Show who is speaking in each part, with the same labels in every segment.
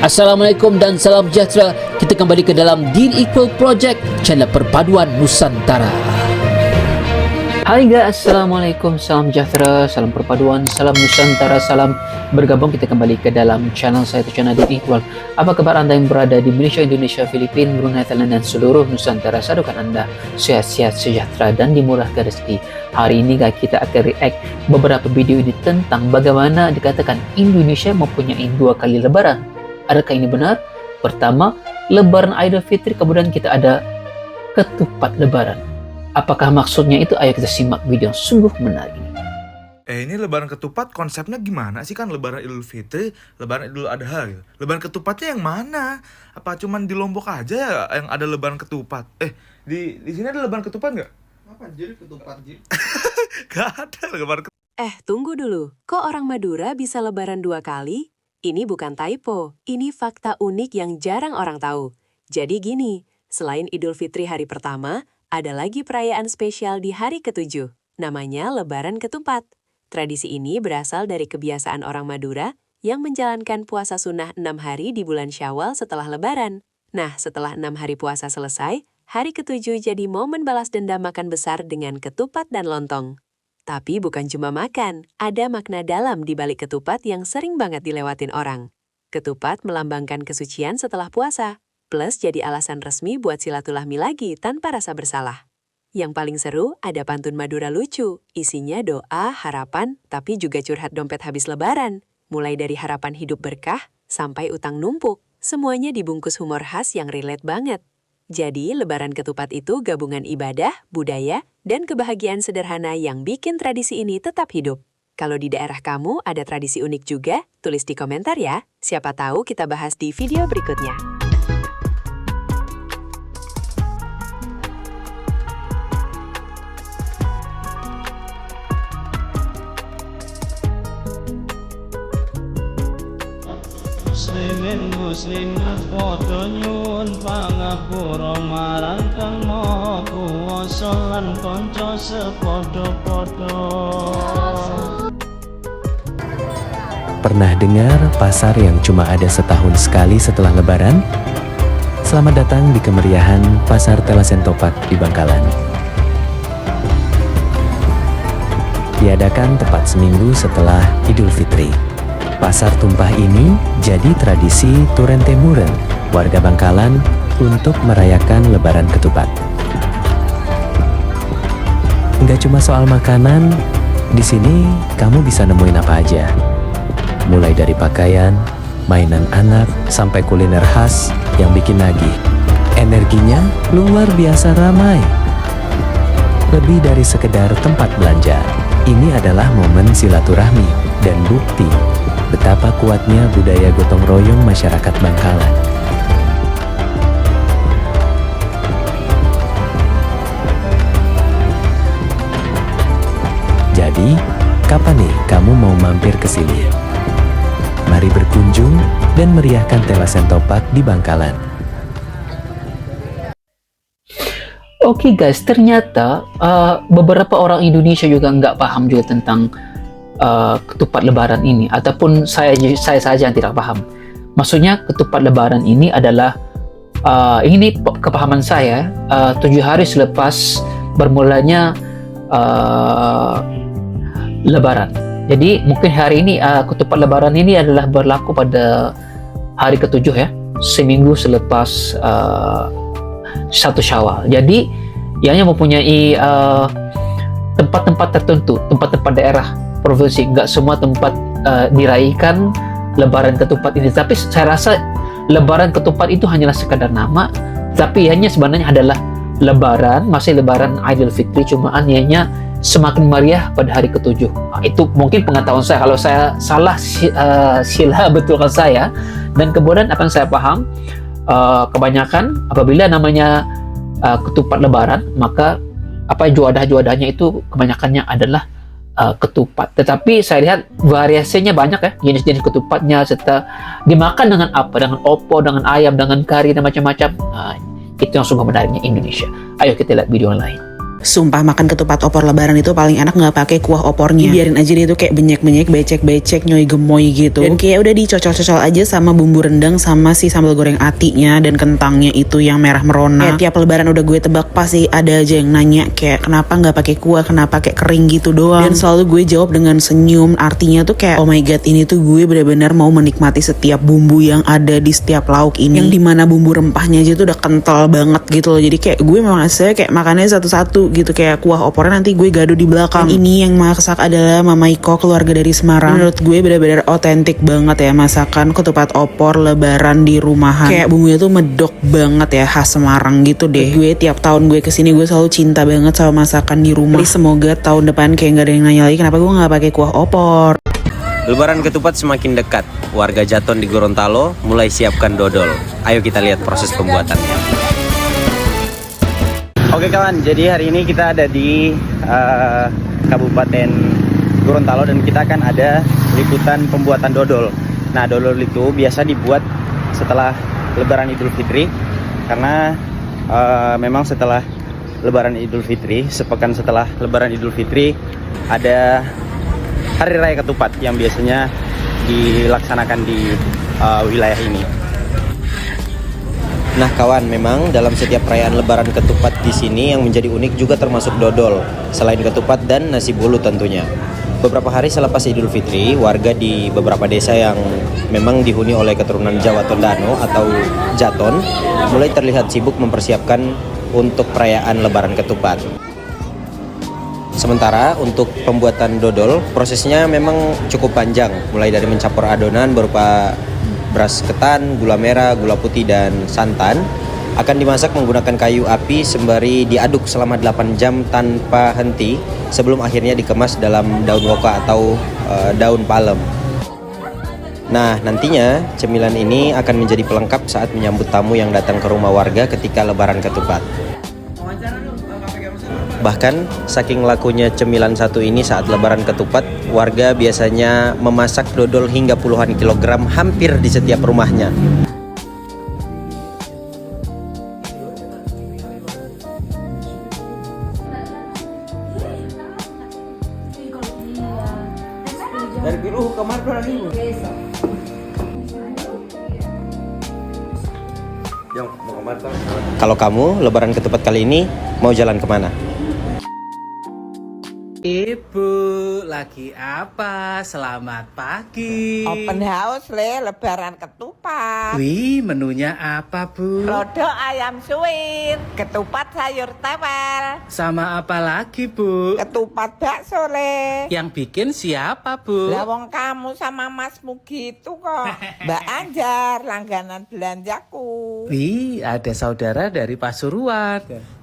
Speaker 1: Assalamualaikum dan salam sejahtera. Kita kembali ke dalam Deal Equal Project, channel perpaduan Nusantara. Hai guys, Assalamualaikum, salam sejahtera, salam perpaduan, salam Nusantara, salam bergabung. Kita kembali ke dalam channel saya, channel Deal Equal. Apa kabar anda yang berada di Malaysia, Indonesia, Filipina, Brunei, Thailand dan seluruh Nusantara? Saya doakan anda sehat-sehat, sejahtera dan dimurahkan rezeki. Hari ini guys, kita akan react beberapa video ini tentang bagaimana dikatakan Indonesia mempunyai 2 kali lebaran. Adakah ini benar? Pertama, lebaran Idul Fitri, kemudian kita ada ketupat lebaran. Apakah maksudnya itu? Ayo kita simak video yang sungguh menarik ini.
Speaker 2: Ini lebaran ketupat konsepnya gimana sih? Kan lebaran Idul Fitri, lebaran Idul Adha gitu. Lebaran ketupatnya yang mana? Apa cuman di Lombok aja ya yang ada lebaran ketupat? Di sini ada lebaran ketupat nggak?
Speaker 3: Apa anjir ketupat anjir?
Speaker 2: Gak ada lebaran ketupat.
Speaker 4: Tunggu dulu. Kok orang Madura bisa lebaran 2 kali? Ini bukan typo, ini fakta unik yang jarang orang tahu. Jadi gini, selain Idul Fitri hari pertama, ada lagi perayaan spesial di hari ke-7. Namanya Lebaran Ketupat. Tradisi ini berasal dari kebiasaan orang Madura yang menjalankan puasa sunnah 6 hari di bulan Syawal setelah Lebaran. Nah, setelah 6 hari puasa selesai, hari ke-7 jadi momen balas dendam makan besar dengan ketupat dan lontong. Tapi bukan cuma makan, ada makna dalam di balik ketupat yang sering banget dilewatin orang. Ketupat melambangkan kesucian setelah puasa, plus jadi alasan resmi buat silaturahmi lagi tanpa rasa bersalah. Yang paling seru, ada pantun Madura lucu, isinya doa, harapan, tapi juga curhat dompet habis lebaran. Mulai dari harapan hidup berkah, sampai utang numpuk, semuanya dibungkus humor khas yang relate banget. Jadi, lebaran ketupat itu gabungan ibadah, budaya, dan kebahagiaan sederhana yang bikin tradisi ini tetap hidup. Kalau di daerah kamu ada tradisi unik juga, tulis di komentar ya. Siapa tahu kita bahas di video berikutnya.
Speaker 5: Muslimat padha nyuwun pangapura marang Kang Maha Kuwasa lan kanca sepadha-padha.
Speaker 6: Pernah dengar pasar yang cuma ada setahun sekali setelah Lebaran? Selamat datang di kemeriahan Pasar Telasen Topak di Bangkalan. Diadakan tepat seminggu setelah Idul Fitri. Pasar tumpah ini jadi tradisi turun temurun warga Bangkalan untuk merayakan Lebaran Ketupat. Nggak cuma soal makanan, di sini kamu bisa nemuin apa aja. Mulai dari pakaian, mainan anak, sampai kuliner khas yang bikin nagih. Energinya luar biasa ramai. Lebih dari sekedar tempat belanja, ini adalah momen silaturahmi dan bukti betapa kuatnya budaya gotong royong masyarakat Bangkalan. Jadi, kapan nih kamu mau mampir ke sini? Mari berkunjung dan meriahkan Telasen Topak di Bangkalan.
Speaker 1: Oke guys, ternyata beberapa orang Indonesia juga nggak paham juga tentang ketupat lebaran ini, ataupun saya saja yang tidak paham. Maksudnya ketupat lebaran ini adalah ini kepahaman saya 7 hari selepas bermulanya lebaran. Jadi mungkin hari ini ketupat lebaran ini adalah berlaku pada hari ke-7 ya, seminggu selepas 1 Syawal. Jadi ianya mempunyai tempat-tempat tertentu, tempat-tempat daerah provinsi, nggak semua tempat diraihkan lebaran ketupat ini. Tapi saya rasa lebaran ketupat itu hanyalah sekadar nama, tapi hanya sebenarnya adalah lebaran, masih lebaran Idul Fitri, cuma ianya semakin meriah pada hari ke-7. Itu mungkin pengetahuan saya. Kalau saya salah, sila betulkan saya. Dan kemudian apa yang saya paham, kebanyakan apabila namanya ketupat lebaran, maka juadah-juadahnya itu kebanyakannya adalah ketupat. Tetapi saya lihat variasinya banyak ya, jenis-jenis ketupatnya, serta dimakan dengan apa, dengan opor, dengan ayam, dengan kari dan macam-macam. Itu yang sungguh menariknya Indonesia. Ayo kita lihat video yang lain.
Speaker 7: Sumpah makan ketupat opor lebaran itu paling enak nggak pakai kuah opornya. Biarin aja dia tuh kayak benyek-benyek, becek-becek, nyoy gemoy gitu. Dan kayak udah dicocol-cocol aja sama bumbu rendang sama si sambal goreng atinya dan kentangnya itu yang merah merona. Kayak tiap lebaran udah gue tebak pasti ada aja yang nanya kayak kenapa nggak pakai kuah, kenapa kayak kering gitu doang. Dan selalu gue jawab dengan senyum. Artinya tuh kayak oh my god, ini tuh gue benar-benar mau menikmati setiap bumbu yang ada di setiap lauk ini. Yang dimana bumbu rempahnya aja tuh udah kental banget gitu loh. Jadi kayak gue memang aslinya kayak makannya satu-satu gitu. Kayak kuah opornya nanti gue gaduh di belakang. Dan ini yang masak adalah Mama Iko, keluarga dari Semarang. Menurut gue benar-benar otentik banget ya masakan ketupat opor lebaran di rumahan. Kayak bumbunya tuh medok banget ya, khas Semarang gitu deh. Gue tiap tahun gue kesini gue selalu cinta banget sama masakan di rumah. Jadi semoga tahun depan kayak gak ada yang nanya lagi kenapa gue gak pakai kuah opor.
Speaker 8: Lebaran ketupat semakin dekat. Warga Jaton di Gorontalo mulai siapkan dodol. Ayo kita lihat proses pembuatannya.
Speaker 9: Oke kawan, jadi hari ini kita ada di Kabupaten Gorontalo dan kita akan ada liputan pembuatan dodol. Nah, dodol itu biasa dibuat setelah Lebaran Idul Fitri karena memang setelah Lebaran Idul Fitri, sepekan setelah Lebaran Idul Fitri ada Hari Raya Ketupat yang biasanya dilaksanakan di wilayah ini.
Speaker 8: Nah kawan, memang dalam setiap perayaan Lebaran ketupat di sini yang menjadi unik juga termasuk dodol, selain ketupat dan nasi bolu tentunya. Beberapa hari selepas Idul Fitri, warga di beberapa desa yang memang dihuni oleh keturunan Jawa Tondano atau Jaton mulai terlihat sibuk mempersiapkan untuk perayaan Lebaran ketupat. Sementara untuk pembuatan dodol, prosesnya memang cukup panjang, mulai dari mencampur adonan berupa beras ketan, gula merah, gula putih, dan santan. Akan dimasak menggunakan kayu api sembari diaduk selama 8 jam tanpa henti sebelum akhirnya dikemas dalam daun woka atau daun palem. Nah, nantinya cemilan ini akan menjadi pelengkap saat menyambut tamu yang datang ke rumah warga ketika Lebaran ketupat. Bahkan saking lakunya cemilan satu ini saat Lebaran ketupat, warga biasanya memasak dodol hingga puluhan kilogram hampir di setiap rumahnya.
Speaker 9: Dari biru kamar lagi.
Speaker 8: Kalau kamu Lebaran ketupat kali ini mau jalan kemana?
Speaker 10: Ibu, lagi apa? Selamat pagi.
Speaker 11: Open house lebaran ketupat.
Speaker 10: Wih, menunya apa, Bu?
Speaker 11: Lodok ayam suwir, ketupat sayur tewel.
Speaker 10: Sama apa lagi, Bu?
Speaker 11: Ketupat bakso
Speaker 10: Yang bikin siapa, Bu?
Speaker 11: Lah wong kamu sama Masmu gitu kok. Mbak Anjar, langganan belanjaku.
Speaker 10: Wih, ada saudara dari Pasuruan.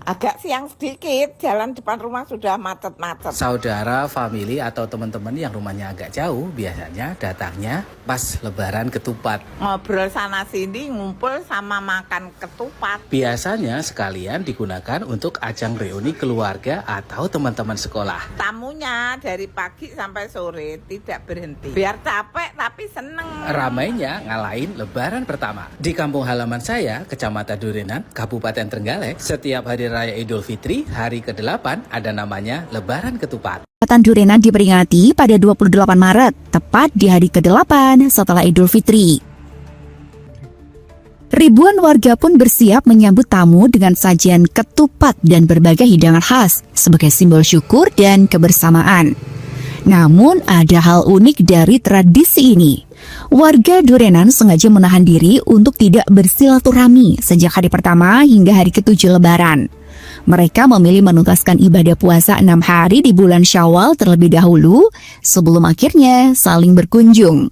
Speaker 11: Agak siang sedikit, jalan depan rumah sudah macet-macet.
Speaker 10: Saudara, famili atau teman-teman yang rumahnya agak jauh biasanya datangnya pas Lebaran ketupat.
Speaker 11: Ngobrol sana sini, ngumpul sama makan ketupat.
Speaker 10: Biasanya sekalian digunakan untuk ajang reuni keluarga atau teman-teman sekolah.
Speaker 11: Tamunya dari pagi sampai sore tidak berhenti. Biar capek tapi seneng.
Speaker 10: Ramainya ngalahin Lebaran pertama. Di kampung halaman saya, Kecamatan Durenan, Kabupaten Trenggalek, setiap hari Raya Idul Fitri, hari ke-8 ada namanya Lebaran Ketupat.
Speaker 12: Kecamatan Durenan diperingati pada 28 Maret, tepat di hari ke-8 setelah Idul Fitri. Ribuan warga pun bersiap menyambut tamu dengan sajian ketupat dan berbagai hidangan khas sebagai simbol syukur dan kebersamaan. Namun ada hal unik dari tradisi ini. Warga Durenan sengaja menahan diri untuk tidak bersilaturahmi sejak hari pertama hingga hari ke-7 Lebaran. Mereka memilih menuntaskan ibadah puasa 6 hari di bulan Syawal terlebih dahulu sebelum akhirnya saling berkunjung.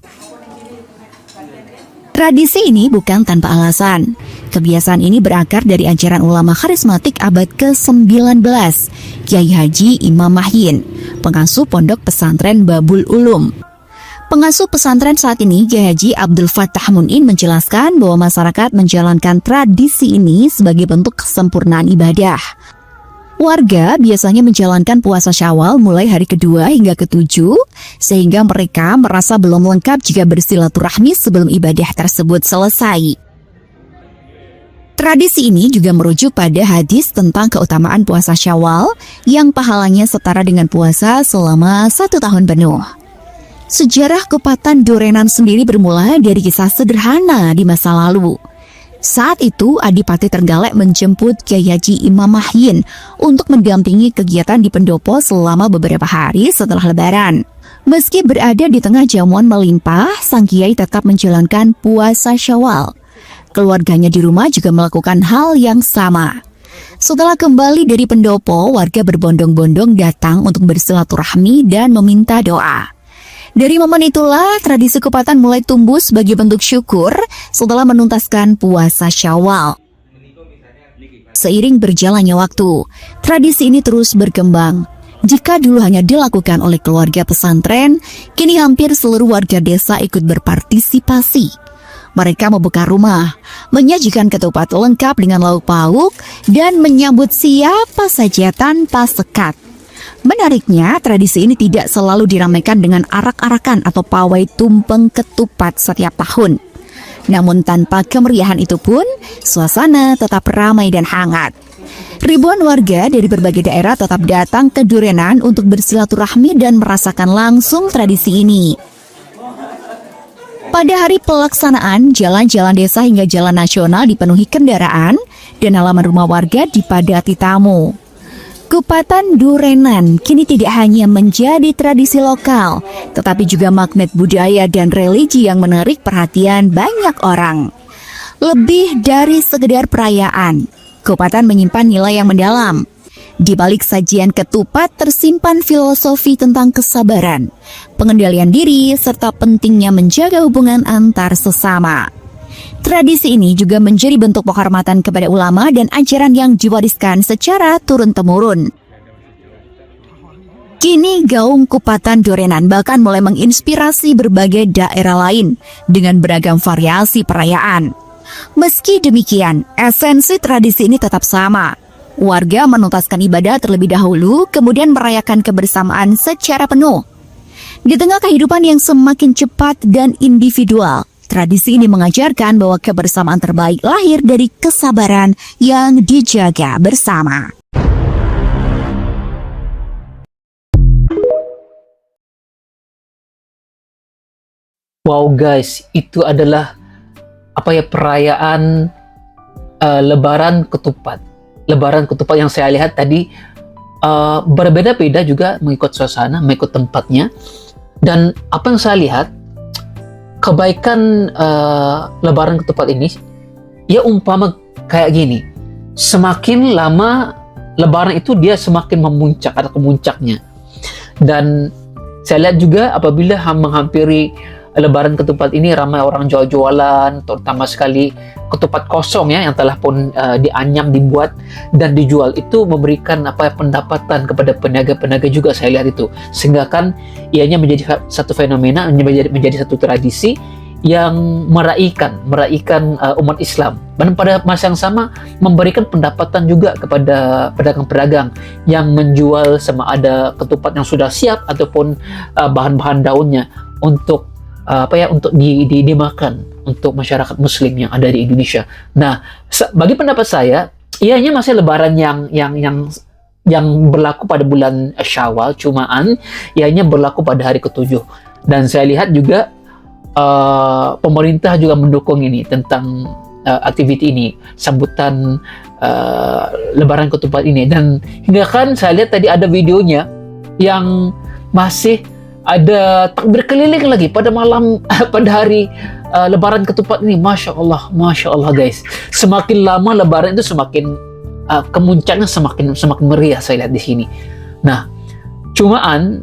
Speaker 12: Tradisi ini bukan tanpa alasan. Kebiasaan ini berakar dari ajaran ulama karismatik abad ke-19, Kiai Haji Imam Mahyin, pengasuh pondok pesantren Babul Ulum. Pengasuh pesantren saat ini, Kiai Haji Abdul Fattah Mun'in, menjelaskan bahwa masyarakat menjalankan tradisi ini sebagai bentuk kesempurnaan ibadah. Warga biasanya menjalankan puasa Syawal mulai hari kedua hingga ke-7, sehingga mereka merasa belum lengkap jika bersilaturahmi sebelum ibadah tersebut selesai. Tradisi ini juga merujuk pada hadis tentang keutamaan puasa Syawal yang pahalanya setara dengan puasa selama 1 tahun penuh. Sejarah kupatan Dorenan sendiri bermula dari kisah sederhana di masa lalu. Saat itu, Adipati Trenggalek menjemput Kyai Haji Imam Mahyin untuk mendampingi kegiatan di pendopo selama beberapa hari setelah Lebaran. Meski berada di tengah jamuan melimpah, sang Kiai tetap menjalankan puasa Syawal. Keluarganya di rumah juga melakukan hal yang sama. Setelah kembali dari pendopo, warga berbondong-bondong datang untuk bersilaturahmi dan meminta doa. Dari momen itulah, tradisi kupatan mulai tumbuh sebagai bentuk syukur setelah menuntaskan puasa Syawal. Seiring berjalannya waktu, tradisi ini terus berkembang. Jika dulu hanya dilakukan oleh keluarga pesantren, kini hampir seluruh warga desa ikut berpartisipasi. Mereka membuka rumah, menyajikan ketupat lengkap dengan lauk pauk, dan menyambut siapa saja tanpa sekat. Menariknya, tradisi ini tidak selalu diramaikan dengan arak-arakan atau pawai tumpeng ketupat setiap tahun. Namun tanpa kemeriahan itu pun, suasana tetap ramai dan hangat. Ribuan warga dari berbagai daerah tetap datang ke Dorenan untuk bersilaturahmi dan merasakan langsung tradisi ini. Pada hari pelaksanaan, jalan-jalan desa hingga jalan nasional dipenuhi kendaraan dan halaman rumah warga dipadati tamu. Kupatan Dorenan kini tidak hanya menjadi tradisi lokal, tetapi juga magnet budaya dan religi yang menarik perhatian banyak orang. Lebih dari sekedar perayaan, kupatan menyimpan nilai yang mendalam. Di balik sajian ketupat tersimpan filosofi tentang kesabaran, pengendalian diri, serta pentingnya menjaga hubungan antar sesama. Tradisi ini juga menjadi bentuk penghormatan kepada ulama dan ajaran yang diwariskan secara turun-temurun. Kini gaung kupatan Dorenan bahkan mulai menginspirasi berbagai daerah lain dengan beragam variasi perayaan. Meski demikian, esensi tradisi ini tetap sama. Warga menuntaskan ibadah terlebih dahulu, kemudian merayakan kebersamaan secara penuh. Di tengah kehidupan yang semakin cepat dan individual, tradisi ini mengajarkan bahwa kebersamaan terbaik lahir dari kesabaran yang dijaga bersama.
Speaker 1: Wow guys, itu adalah perayaan Lebaran Ketupat. Lebaran Ketupat yang saya lihat tadi berbeda-beda juga mengikut suasana, mengikut tempatnya. Dan apa yang saya lihat, kebaikan Lebaran Ketupat ini, ya umpama kayak gini, semakin lama Lebaran itu dia semakin memuncak atau kemuncaknya. Dan saya lihat juga apabila menghampiri Lebaran Ketupat ini ramai orang jual-jualan, terutama sekali ketupat kosong ya yang telah pun dianyam, dibuat dan dijual. Itu memberikan pendapatan kepada peniaga-peniaga juga, saya lihat itu. Sehingga kan ianya menjadi satu fenomena, menjadi satu tradisi yang meraihkan umat Islam. Dan pada masa yang sama memberikan pendapatan juga kepada pedagang-pedagang yang menjual sama ada ketupat yang sudah siap ataupun bahan-bahan daunnya untuk untuk dimakan untuk masyarakat Muslim yang ada di Indonesia. Nah, bagi pendapat saya, ianya masih Lebaran yang berlaku pada bulan Syawal, cumaan ianya berlaku pada hari ke-7. Dan saya lihat juga pemerintah juga mendukung ini tentang aktiviti ini, sambutan Lebaran Ketupat ini. Dan hingga kan saya lihat tadi ada videonya yang masih ada takbir keliling lagi pada malam pada hari Lebaran Ketupat ini. Masya Allah guys, semakin lama Lebaran itu semakin kemuncaknya semakin meriah saya lihat di sini. Nah, cumaan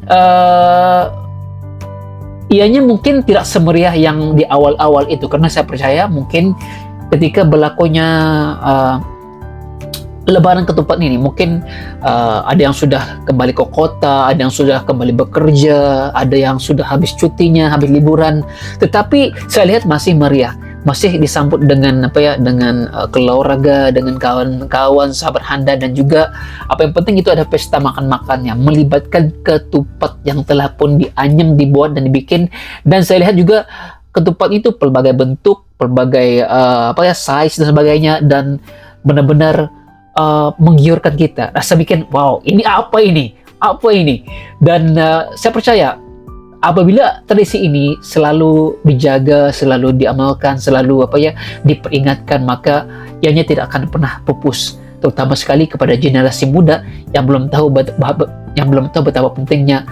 Speaker 1: ianya mungkin tidak semeriah yang di awal-awal itu, karena saya percaya mungkin ketika berlakunya Lebaran Ketupat ini mungkin ada yang sudah kembali ke kota, ada yang sudah kembali bekerja, ada yang sudah habis cutinya, habis liburan. Tetapi saya lihat masih meriah, masih disambut dengan dengan keluarga, dengan kawan-kawan, sahabat handa, dan juga apa yang penting itu ada pesta makan-makan yang melibatkan ketupat yang telah pun dianyam, dibuat dan dibikin. Dan saya lihat juga ketupat itu pelbagai bentuk, pelbagai size dan sebagainya, dan benar-benar menggiurkan kita. Rasa bikin wow, ini apa ini? Apa ini? Dan saya percaya apabila tradisi ini selalu dijaga, selalu diamalkan, selalu diperingatkan, maka ianya tidak akan pernah pupus, terutama sekali kepada generasi muda yang belum tahu betapa pentingnya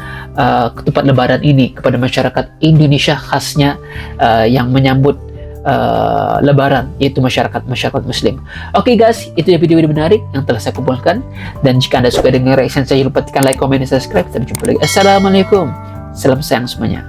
Speaker 1: ketupat lebaran ini kepada masyarakat Indonesia, khasnya yang menyambut lebaran, yaitu masyarakat muslim. Oke guys, itu dia video menarik yang telah saya kumpulkan, dan jika Anda suka dengan reaction saya, jangan lupa tekan like, comment, dan subscribe. Sampai jumpa lagi. Assalamualaikum, salam sayang semuanya.